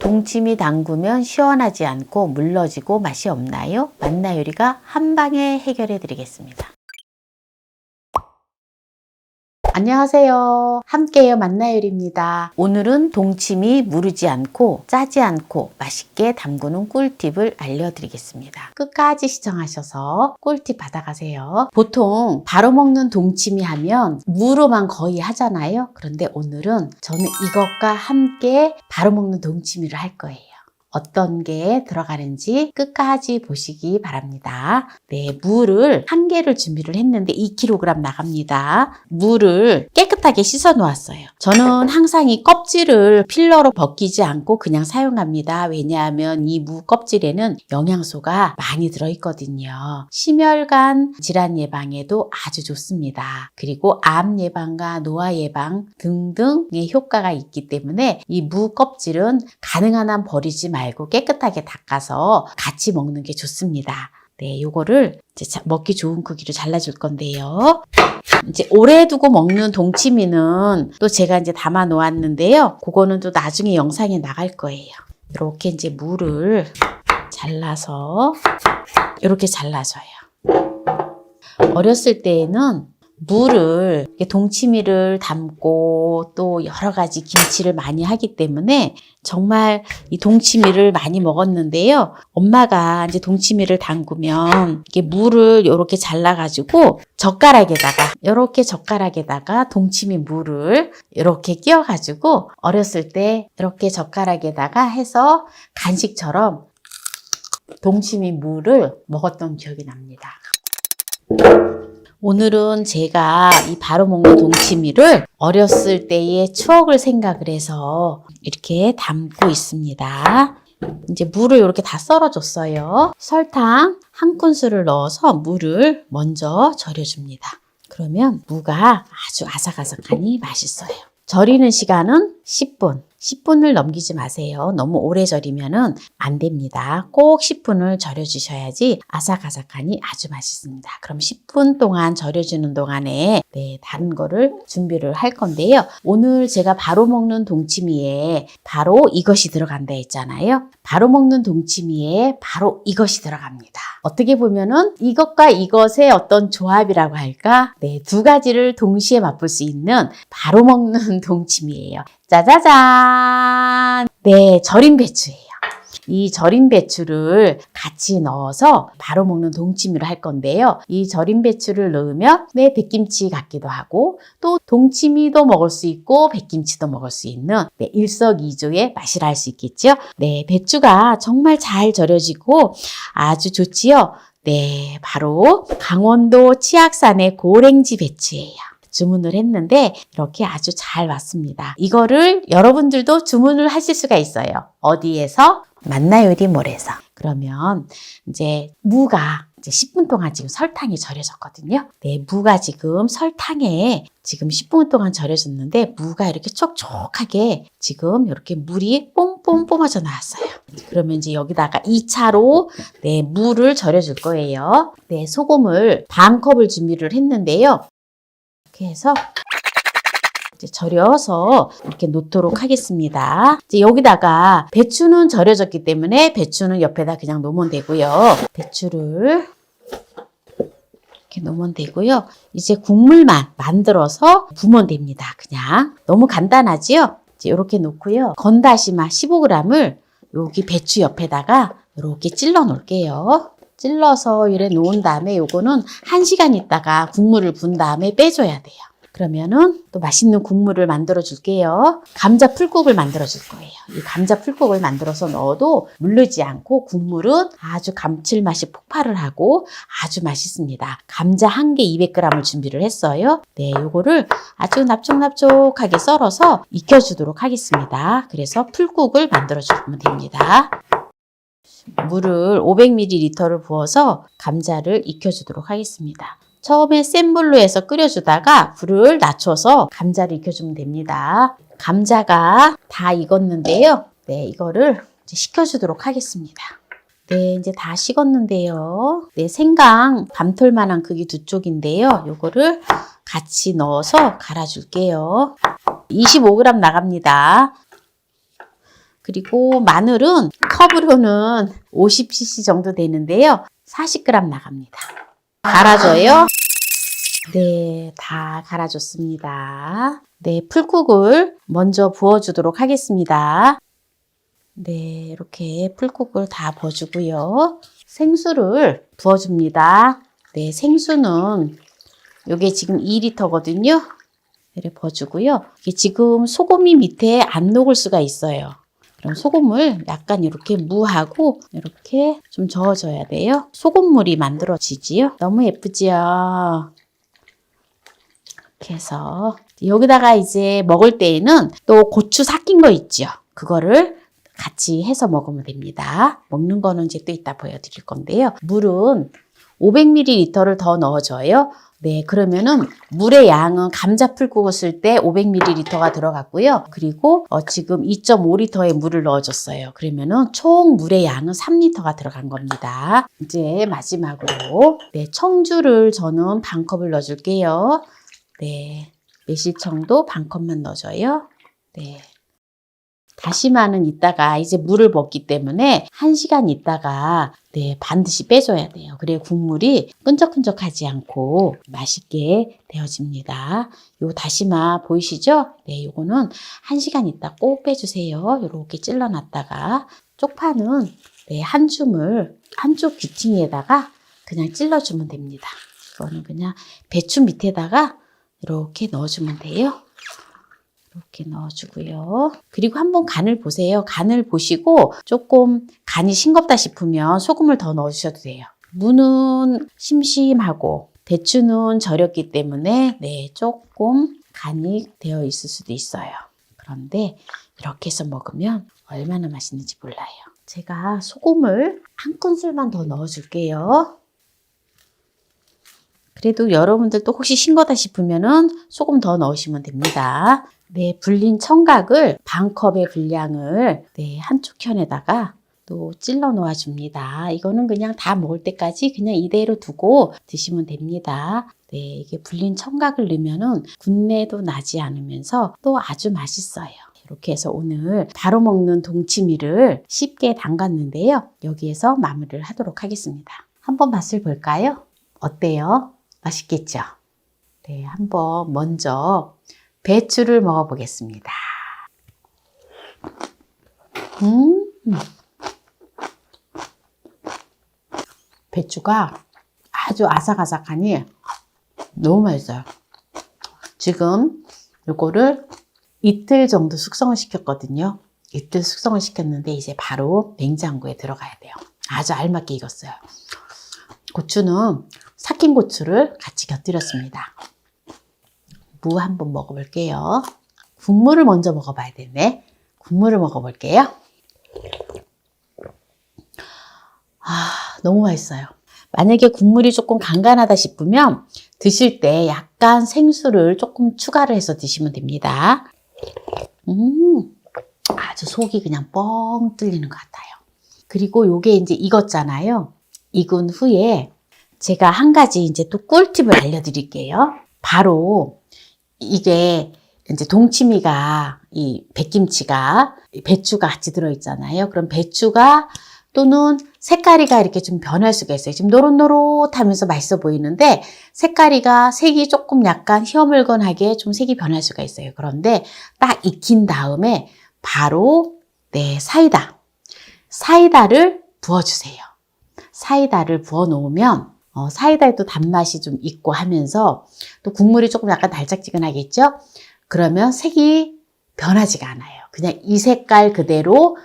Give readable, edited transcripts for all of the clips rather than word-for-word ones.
동치미 담그면 시원하지 않고 물러지고 맛이 없나요? 만나요리가 한방에 해결해 드리겠습니다. 안녕하세요. 함께해요 만나요리입니다. 오늘은 동치미 무르지 않고 짜지 않고 맛있게 담그는 꿀팁을 알려드리겠습니다. 끝까지 시청하셔서 꿀팁 받아가세요. 보통 바로 먹는 동치미 하면 무로만 거의 하잖아요. 그런데 오늘은 저는 이것과 함께 바로 먹는 동치미를 할 거예요. 어떤 게 들어가는지 끝까지 보시기 바랍니다. 네, 무를 1개를 준비를 했는데 2kg 나갑니다. 무를 깨끗하게 씻어 놓았어요. 저는 항상 이 껍질을 필러로 벗기지 않고 그냥 사용합니다. 왜냐하면 이 무 껍질에는 영양소가 많이 들어있거든요. 심혈관 질환 예방에도 아주 좋습니다. 그리고 암 예방과 노화 예방 등등의 효과가 있기 때문에 이 무 껍질은 가능한 한 버리지 말고 깨끗하게 닦아서 같이 먹는 게 좋습니다. 네, 요거를 이제 먹기 좋은 크기로 잘라줄 건데요. 이제 오래 두고 먹는 동치미는 또 제가 이제 담아 놓았는데요. 그거는 또 나중에 영상에 나갈 거예요. 이렇게 이제 무를 잘라서 이렇게 잘라줘요. 어렸을 때에는 무를 동치미를 담고 또 여러 가지 김치를 많이 하기 때문에 정말 이 동치미를 많이 먹었는데요. 엄마가 이제 동치미를 담그면 이렇게 무를 이렇게 잘라가지고 젓가락에다가 동치미 무를 이렇게 끼워가지고 어렸을 때 이렇게 젓가락에다가 해서 간식처럼 동치미 무를 먹었던 기억이 납니다. 오늘은 제가 이 바로 먹는 동치미를 어렸을 때의 추억을 생각을 해서 이렇게 담고 있습니다. 이제 무를 이렇게 다 썰어줬어요. 설탕 1큰술을 넣어서 무를 먼저 절여줍니다. 그러면 무가 아주 아삭아삭하니 맛있어요. 절이는 시간은 10분. 10분을 넘기지 마세요. 너무 오래 절이면 안 됩니다. 꼭 10분을 절여주셔야지 아삭아삭하니 아주 맛있습니다. 그럼 10분 동안 절여주는 동안에 다른 거를 준비를 할 건데요. 오늘 제가 바로 먹는 동치미에 바로 이것이 들어간다 했잖아요. 바로 먹는 동치미에 바로 이것이 들어갑니다. 어떻게 보면은 이것과 이것의 어떤 조합이라고 할까? 네, 두 가지를 동시에 맛볼 수 있는 바로 먹는 동치미예요. 짜자잔! 네, 절인 배추예요. 이 절인 배추를 같이 넣어서 바로 먹는 동치미를 할 건데요. 이 절인 배추를 넣으면 백김치 같기도 하고 또 동치미도 먹을 수 있고 백김치도 먹을 수 있는 일석이조의 맛이라 할 수 있겠죠. 네, 배추가 정말 잘 절여지고 아주 좋지요. 네, 바로 강원도 치악산의 고랭지 배추예요. 주문을 했는데 이렇게 아주 잘 왔습니다. 이거를 여러분들도 주문을 하실 수가 있어요. 어디에서? 만나요리몰에서. 그러면 이제 무가 이제 10분 동안 지금 설탕이 절여졌거든요. 네, 무가 지금 설탕에 지금 10분 동안 절여졌는데 무가 이렇게 촉촉하게 지금 이렇게 물이 뽕뽕 뿜어져 나왔어요. 그러면 이제 여기다가 2차로 무를 절여줄 거예요. 네, 소금을 반 컵을 준비를 했는데요. 이렇게 해서 이제 절여서 이렇게 놓도록 하겠습니다. 이제 여기다가 배추는 절여졌기 때문에 배추는 옆에다 그냥 놓으면 되고요. 배추를 이렇게 놓으면 되고요. 이제 국물만 만들어서 부으면 됩니다. 그냥 너무 간단하지요? 이제 이렇게 놓고요. 건다시마 15g을 여기 배추 옆에다가 이렇게 찔러 놓을게요. 찔러서 이래 놓은 다음에 요거는 1시간 있다가 국물을 부은 다음에 빼줘야 돼요. 그러면은 또 맛있는 국물을 만들어 줄게요. 감자 풀국을 만들어 줄 거예요. 이 감자 풀국을 만들어서 넣어도 물르지 않고 국물은 아주 감칠맛이 폭발을 하고 아주 맛있습니다. 감자 1개 200g을 준비를 했어요. 네, 요거를 아주 납작납작하게 썰어서 익혀주도록 하겠습니다. 그래서 풀국을 만들어 주면 됩니다. 물을 500ml를 부어서 감자를 익혀주도록 하겠습니다. 처음에 센 불로 해서 끓여주다가 불을 낮춰서 감자를 익혀주면 됩니다. 감자가 다 익었는데요. 네, 이거를 이제 식혀주도록 하겠습니다. 네, 이제 다 식었는데요. 네, 생강 밤톨만한 크기 2쪽인데요. 요거를 같이 넣어서 갈아줄게요. 25g 나갑니다. 그리고 마늘은 컵으로는 50cc 정도 되는데요. 40g 나갑니다. 갈아줘요. 네, 다 갈아줬습니다. 네, 풀국을 먼저 부어주도록 하겠습니다. 네, 이렇게 풀국을 다 부어주고요. 생수를 부어줍니다. 네, 생수는 이게 지금 2리터거든요. 이렇게 부어주고요. 이게 지금 소금이 밑에 안 녹을 수가 있어요. 그럼 소금을 약간 이렇게 무하고 이렇게 좀 저어줘야 돼요. 소금물이 만들어지지요. 너무 예쁘지요. 이렇게 해서 여기다가 이제 먹을 때에는 또 고추 삭힌 거 있죠. 그거를 같이 해서 먹으면 됩니다. 먹는 거는 이제 또 이따 보여드릴 건데요. 물은 500ml를 더 넣어줘요. 네, 그러면은 물의 양은 감자 풀국을 쓸 때 500ml가 들어갔고요. 그리고 지금 2.5리터의 물을 넣어줬어요. 그러면은 총 물의 양은 3리터가 들어간 겁니다. 이제 마지막으로 네, 청주를 저는 반컵을 넣어줄게요. 네, 매실청도 반컵만 넣어줘요. 네. 다시마는 이따가 이제 물을 먹기 때문에 1시간 있다가 네, 반드시 빼줘야 돼요. 그래야 국물이 끈적끈적하지 않고 맛있게 되어집니다. 요 다시마 보이시죠? 네, 요거는 1시간 있다 꼭 빼주세요. 이렇게 찔러놨다가 쪽파는 네, 한 줌을 한쪽 귀퉁이에다가 그냥 찔러주면 됩니다. 이거는 그냥 배추 밑에다가 이렇게 넣어주면 돼요. 이렇게 넣어주고요. 그리고 한번 간을 보세요. 간을 보시고 조금 간이 싱겁다 싶으면 소금을 더 넣어주셔도 돼요. 무는 심심하고 배추는 절였기 때문에 네, 조금 간이 되어 있을 수도 있어요. 그런데 이렇게 해서 먹으면 얼마나 맛있는지 몰라요. 제가 소금을 한 큰술만 더 넣어줄게요. 그래도 여러분들도 혹시 싱거다 싶으면 소금 더 넣으시면 됩니다. 네, 불린 청각을 반컵의 분량을 네, 한쪽 편에다가 또 찔러 놓아 줍니다. 이거는 그냥 다 먹을 때까지 그냥 이대로 두고 드시면 됩니다. 네, 이게 불린 청각을 넣으면은 군내도 나지 않으면서 또 아주 맛있어요. 이렇게 해서 오늘 바로 먹는 동치미를 쉽게 담갔는데요. 여기에서 마무리를 하도록 하겠습니다. 한번 맛을 볼까요? 어때요? 맛있겠죠? 네, 한번 먼저 배추를 먹어보겠습니다. 배추가 아주 아삭아삭하니 너무 맛있어요. 지금 이거를 이틀 정도 숙성을 시켰거든요. 이틀 숙성을 시켰는데 이제 바로 냉장고에 들어가야 돼요. 아주 알맞게 익었어요. 고추는 삭힌 고추를 같이 곁들였습니다. 무 한번 먹어볼게요. 국물을 먼저 먹어봐야 되네. 국물을 먹어볼게요. 너무 맛있어요. 만약에 국물이 조금 간간하다 싶으면 드실 때 약간 생수를 조금 추가를 해서 드시면 됩니다. 아주 속이 그냥 뻥 뚫리는 것 같아요. 그리고 요게 이제 익었잖아요. 익은 후에 제가 한 가지 이제 또 꿀팁을 알려드릴게요. 바로 이게 이제 동치미가 이 백김치가 배추가 같이 들어있잖아요. 그럼 배추가 또는 색깔이가 이렇게 좀 변할 수가 있어요. 지금 노릇노릇하면서 맛있어 보이는데 색이 조금 약간 희어물건하게 좀 색이 변할 수가 있어요. 그런데 딱 익힌 다음에 바로 네, 사이다를 부어주세요. 사이다를 부어 놓으면 사이다에도 단맛이 좀 있고 하면서 또 국물이 조금 약간 달짝지근하겠죠? 그러면 색이 변하지가 않아요. 그냥 이 색깔 그대로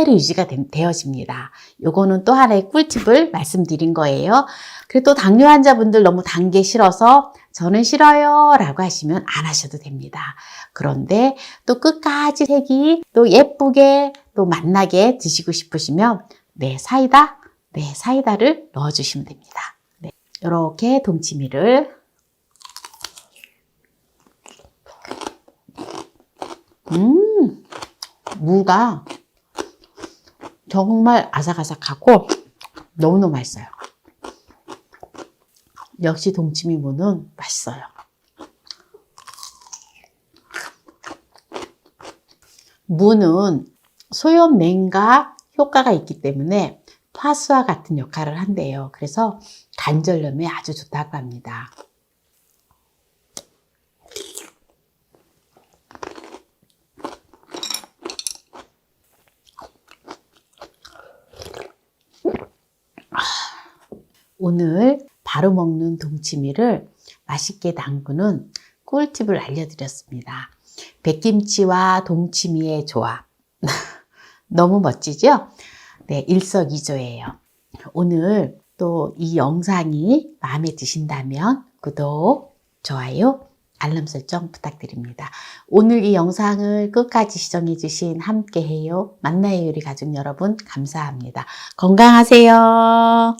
유지가 되어집니다. 요거는 또 하나의 꿀팁을 말씀드린 거예요. 그리고 또 당뇨 환자분들 너무 단 게 싫어서 저는 싫어요 라고 하시면 안 하셔도 됩니다. 그런데 또 끝까지 색이 또 예쁘게 또 맛나게 드시고 싶으시면 네, 사이다를 넣어주시면 됩니다. 네, 이렇게 동치미를 무가 정말 아삭아삭하고 너무너무 맛있어요. 역시 동치미 무는 맛있어요. 무는 소염 냉각 효과가 있기 때문에 파스와 같은 역할을 한대요. 그래서 관절염에 아주 좋다고 합니다. 오늘 바로 먹는 동치미를 맛있게 담그는 꿀팁을 알려드렸습니다. 백김치와 동치미의 조합. 너무 멋지죠? 네, 일석이조예요. 오늘 또 이 영상이 마음에 드신다면 구독, 좋아요, 알람 설정 부탁드립니다. 오늘 이 영상을 끝까지 시청해주신 함께해요. 만나요 요리 가족 여러분 감사합니다. 건강하세요.